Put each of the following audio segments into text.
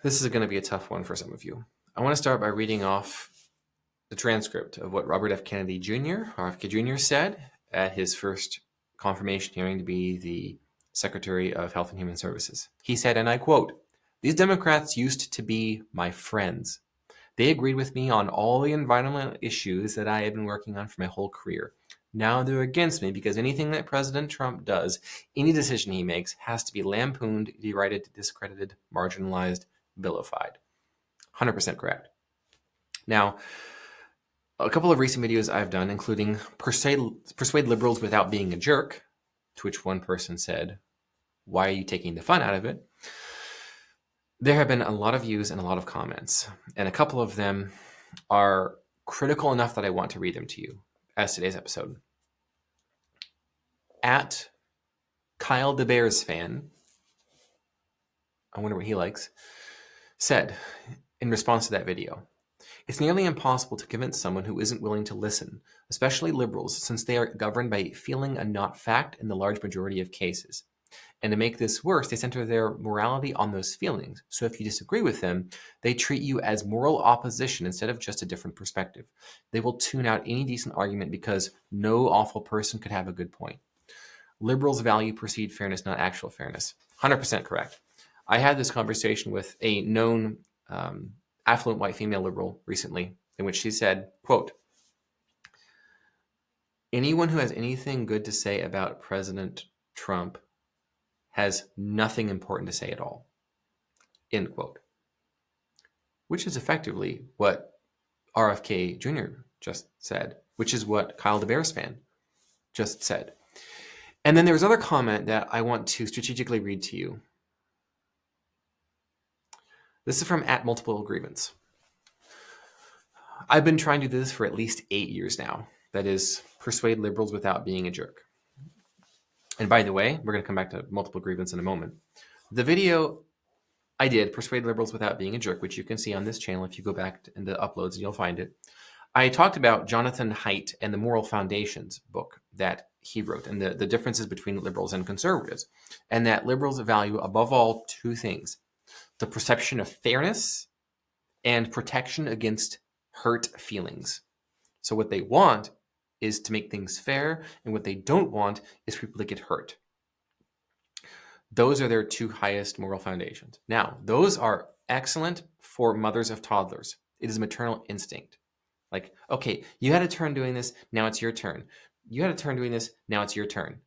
This is going to be a tough one for some of you. I want to start by reading off the transcript of what Robert F. Kennedy Jr., RFK Jr., said at his first confirmation hearing to be the Secretary of Health and Human Services. He said, and I quote, "These Democrats used to be my friends. They agreed with me on all the environmental issues that I have been working on for my whole career. Now they're against me because anything that President Trump does, any decision he makes, has to be lampooned, derided, discredited, marginalized, vilified." 100% correct. Now, a couple of recent videos I've done, including Persuade Liberals Without Being a Jerk, to which one person said, "Why are you taking the fun out of it?" There have been a lot of views and a lot of comments, and a couple of them are critical enough that I want to read them to you as today's episode. At Kyle DeBears fan, I wonder what he likes, said in response to that video, "It's nearly impossible to convince someone who isn't willing to listen, especially liberals, since they are governed by feeling and not fact in the large majority of cases. And to make this worse, they center their morality on those feelings. So if you disagree with them, they treat you as moral opposition instead of just a different perspective. They will tune out any decent argument because no awful person could have a good point. Liberals value perceived fairness, not actual fairness." 100% correct. I had this conversation with a known affluent white female liberal recently, in which she said, quote, "Anyone who has anything good to say about President Trump has nothing important to say at all," end quote. Which is effectively what RFK Jr. just said, which is what Kyle DeBears fan just said. And then there was another comment that I want to strategically read to you. This is from @multiple_grievance. I've been trying to do this for at least 8 years now. That is, persuade liberals without being a jerk. And by the way, we're going to come back to multiple grievance in a moment. The video I did, Persuade Liberals Without Being a Jerk, which you can see on this channel if you go back in the uploads, you'll find it. I talked about Jonathan Haidt and the Moral Foundations book that he wrote and the differences between liberals and conservatives, and that liberals value above all two things: the perception of fairness and protection against hurt feelings. So what they want is to make things fair, and what they don't want is people to get hurt. Those are their two highest moral foundations. Now, those are excellent for mothers of toddlers. It is a maternal instinct. Like, okay, you had a turn doing this, now it's your turn. You had a turn doing this, now it's your turn.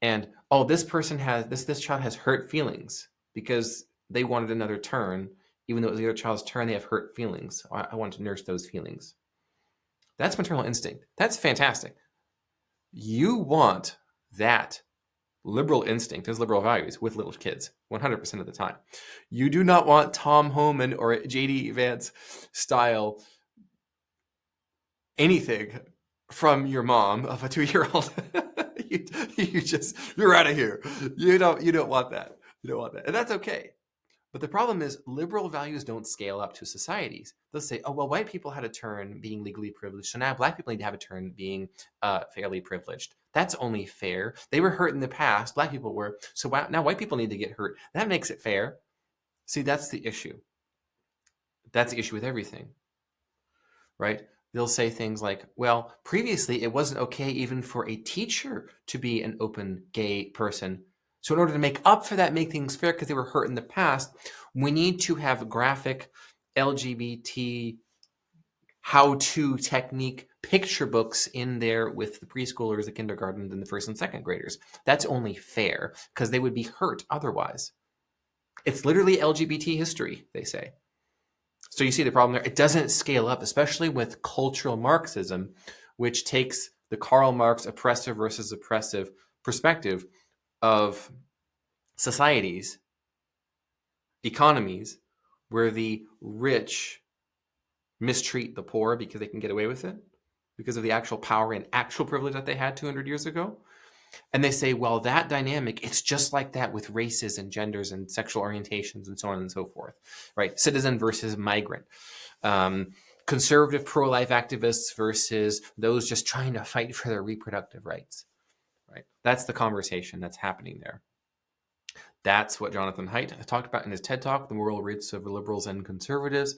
And, oh, this person has, this child has hurt feelings because they wanted another turn, even though it was the other child's turn, they have hurt feelings. I want to nurse those feelings. That's maternal instinct. That's fantastic. You want that liberal instinct, those liberal values with little kids 100% of the time. You do not want Tom Homan or J.D. Vance style anything from your mom of a 2-year-old. You're out of here. You don't want that. You don't want that. And that's okay. But the problem is liberal values don't scale up to societies. They'll say, oh, well, white people had a turn being legally privileged, so now black people need to have a turn being fairly privileged. That's only fair. They were hurt in the past. Black people were. So now white people need to get hurt. That makes it fair. See, that's the issue. That's the issue with everything, right? They'll say things like, well, previously it wasn't okay even for a teacher to be an open gay person. So in order to make up for that, make things fair because they were hurt in the past, we need to have graphic LGBT how-to technique picture books in there with the preschoolers, the kindergarten, and the first and second graders. That's only fair because they would be hurt otherwise. It's literally LGBT history, they say. So you see the problem there. It doesn't scale up, especially with cultural Marxism, which takes the Karl Marx oppressive versus oppressive perspective of societies, economies, where the rich mistreat the poor because they can get away with it, because of the actual power and actual privilege that they had 200 years ago. And they say, well, that dynamic, it's just like that with races and genders and sexual orientations and so on and so forth, right? Citizen versus migrant. Conservative pro-life activists versus those just trying to fight for their reproductive rights, right? That's the conversation that's happening there. That's what Jonathan Haidt talked about in his TED Talk, The Moral Roots of Liberals and Conservatives.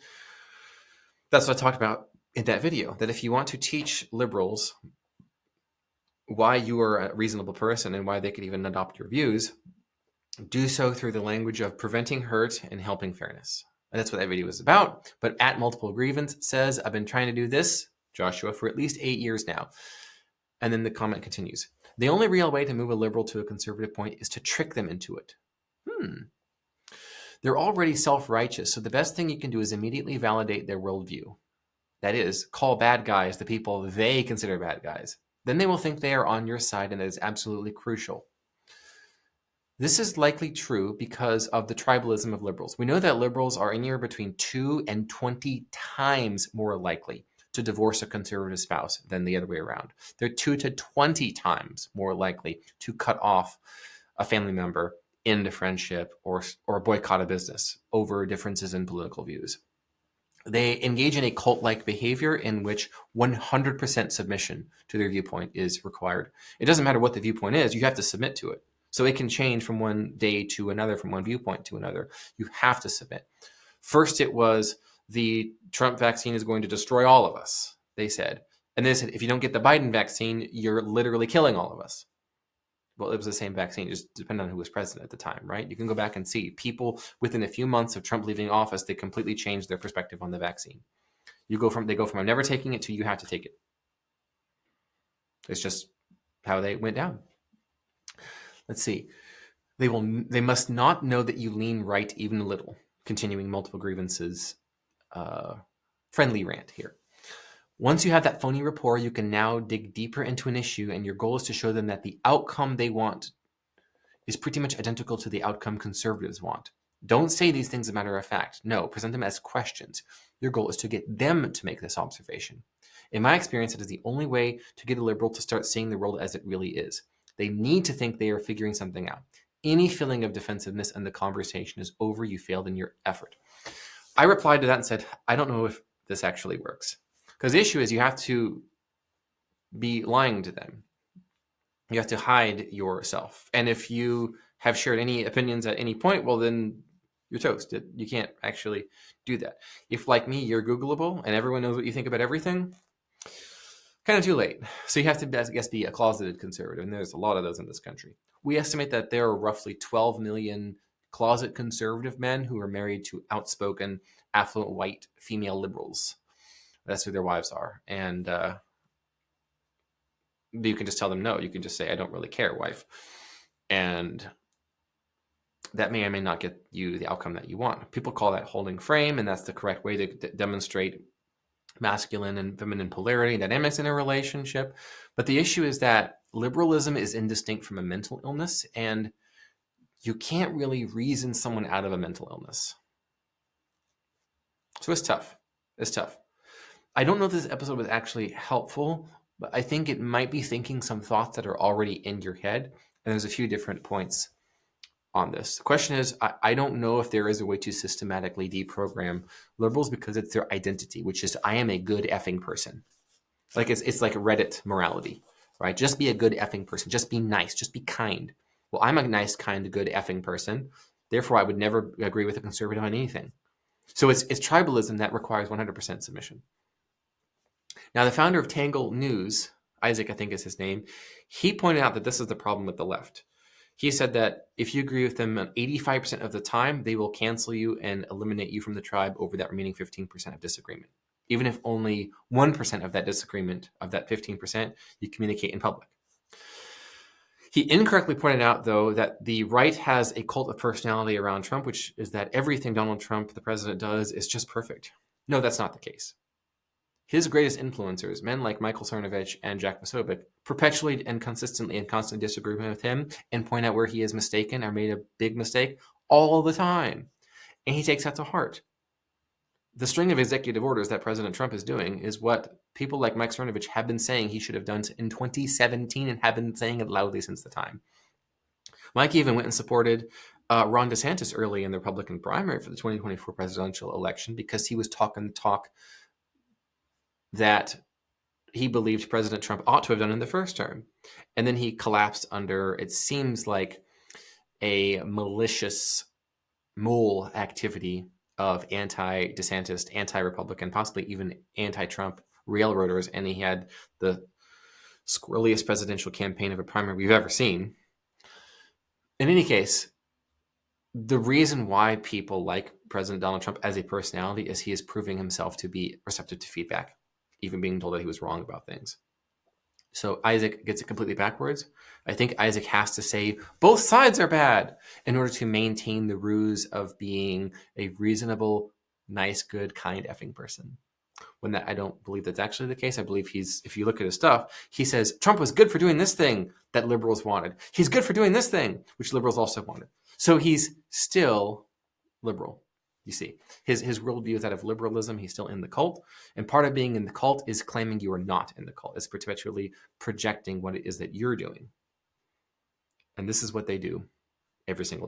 That's what I talked about in that video, that if you want to teach liberals why you are a reasonable person and why they could even adopt your views, do so through the language of preventing hurt and helping fairness. And that's what that video is about. But at Multiple Grievance says, I've been trying to do this, Joshua, for at least 8 years now. And then the comment continues. The only real way to move a liberal to a conservative point is to trick them into it. They're already self-righteous, so the best thing you can do is immediately validate their worldview. That is, call bad guys the people they consider bad guys. Then they will think they are on your side, and that is absolutely crucial. This is likely true because of the tribalism of liberals. We know that liberals are anywhere between 2 and 20 times more likely to divorce a conservative spouse than the other way around. They're 2 to 20 times more likely to cut off a family member, end a friendship, or boycott a business over differences in political views. They engage in a cult-like behavior in which 100% submission to their viewpoint is required. It doesn't matter what the viewpoint is, you have to submit to it. So it can change from one day to another, from one viewpoint to another. You have to submit. First, it was the Trump vaccine is going to destroy all of us, they said. And they said, if you don't get the Biden vaccine, you're literally killing all of us. Well, it was the same vaccine, it just depended on who was president at the time, right? You can go back and see people within a few months of Trump leaving office, they completely changed their perspective on the vaccine. They go from I'm never taking it to you have to take it. It's just how they went down. Let's see. They must not know that you lean right even a little. Continuing Multiple Grievances friendly rant here. Once you have that phony rapport, you can now dig deeper into an issue, and your goal is to show them that the outcome they want is pretty much identical to the outcome conservatives want. Don't say these things as a matter of fact. No, present them as questions. Your goal is to get them to make this observation. In my experience, it is the only way to get a liberal to start seeing the world as it really is. They need to think they are figuring something out. Any feeling of defensiveness and the conversation is over. You failed in your effort. I replied to that and said, I don't know if this actually works. Because the issue is you have to be lying to them. You have to hide yourself. And if you have shared any opinions at any point, well, then you're toast. You can't actually do that. If, like me, you're Googleable and everyone knows what you think about everything, kind of too late. So you have to, I guess, be a closeted conservative. And there's a lot of those in this country. We estimate that there are roughly 12 million closet conservative men who are married to outspoken, affluent, white female liberals. That's who their wives are. And you can just tell them no. You can just say, I don't really care, wife. And that may or may not get you the outcome that you want. People call that holding frame, and that's the correct way to demonstrate masculine and feminine polarity and dynamics in a relationship. But the issue is that liberalism is indistinct from a mental illness, and you can't really reason someone out of a mental illness. So it's tough. It's tough. I don't know if this episode was actually helpful, but I think it might be thinking some thoughts that are already in your head. And there's a few different points on this. The question is, I don't know if there is a way to systematically deprogram liberals because it's their identity, which is I am a good effing person. Like it's like Reddit morality, right? Just be a good effing person. Just be nice. Just be kind. Well, I'm a nice, kind, good effing person. Therefore, I would never agree with a conservative on anything. So it's tribalism that requires 100% submission. Now, the founder of Tangle News, Isaac, I think is his name, he pointed out that this is the problem with the left. He said that if you agree with them 85% of the time, they will cancel you and eliminate you from the tribe over that remaining 15% of disagreement. Even if only 1% of that disagreement, of that 15%, you communicate in public. He incorrectly pointed out, though, that the right has a cult of personality around Trump, which is that everything Donald Trump, the president, does is just perfect. No, that's not the case. His greatest influencers, men like Michael Cernovich and Jack Posobiec, perpetually and consistently and constantly disagree with him and point out where he is mistaken or made a big mistake all the time. And he takes that to heart. The string of executive orders that President Trump is doing is what people like Mike Cernovich have been saying he should have done in 2017 and have been saying it loudly since the time. Mike even went and supported Ron DeSantis early in the Republican primary for the 2024 presidential election because he was talking the talk that he believed President Trump ought to have done in the first term. And then he collapsed under, it seems like, a malicious mole activity of anti-DeSantis, anti-Republican, possibly even anti-Trump railroaders, and he had the squirreliest presidential campaign of a primary we've ever seen. In any case, the reason why people like President Donald Trump as a personality is he is proving himself to be receptive to feedback, even being told that he was wrong about things. So Isaac gets it completely backwards. I think Isaac has to say both sides are bad in order to maintain the ruse of being a reasonable, nice, good, kind, effing person. When that, I don't believe that's actually the case. I believe he's, if you look at his stuff, he says Trump was good for doing this thing that liberals wanted. He's good for doing this thing, which liberals also wanted. So he's still liberal. You see, his worldview is that of liberalism. He's still in the cult. And part of being in the cult is claiming you are not in the cult. It's perpetually projecting what it is that you're doing. And this is what they do every single time.